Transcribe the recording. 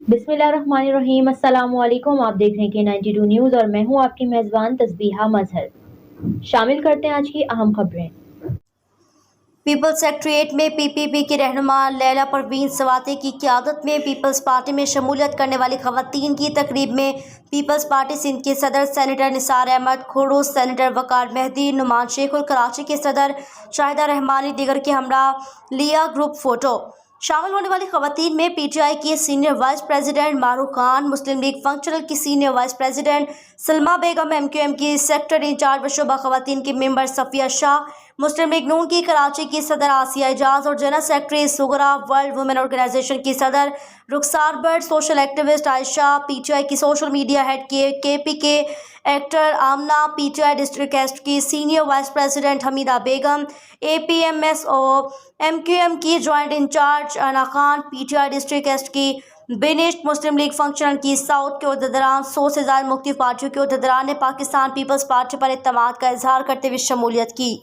बिस्मिल्लाहिर्रहमानिर्रहीम। अस्सलाम वालेकुम। आप देख रहे हैं K92 न्यूज़ और मैं हूं आपकी मेज़बान तस्बीहा मजहर। शामिल करते हैं आज की अहम खबरें। पीपल्स सेक्रेटेरिएट में पीपीपी की रहनुमा लैला परवीन सवाते की क़यादत में पीपल्स पार्टी में शमूलियत करने वाली ख़वातीन की तकरीब में पीपल्स पार्टी सिंध के सदर सेनेटर निसार अहमद, खुर्रम सेनेटर वकार मेहदी, नुमान शेखुल, कराची के सदर शाहिदा रहमानी दीगर के हमरा लिया ग्रुप फ़ोटो। शामिल होने वाली ख़वातीन में पीटीआई की senior vice president Maroof Khan, Muslim League Functional की senior vice president Salma Begum, MQM की सेक्टर इंचार्ज व शोबा ख़वातीन की मेंबर सफ़िया शाह, मुस्लिम लीग नून की कराची की सदर आसिया एजाज और general secretary Sughra, world women organisation की सदर Rukhsar Butt, social activist Ayesha, PTI की social media head KPK actor Amna, PTI district east की senior vice president Hameeda Begum, एपीएमएसओ MQM की जॉइंट इंचार्ज अना खान, पीटीआई डिस्ट्रिक्ट एस्ट की बिनिश्त, मुस्लिम लीग फंक्शनल की साउथ के उहदेदारान, 100 से ज़्यादा मुख्तलिफ पार्टियों के उहदेदारान ने पाकिस्तान पीपल्स पार्टी पर इत्तेमाद का इजहार करते हुए शमूलियत की।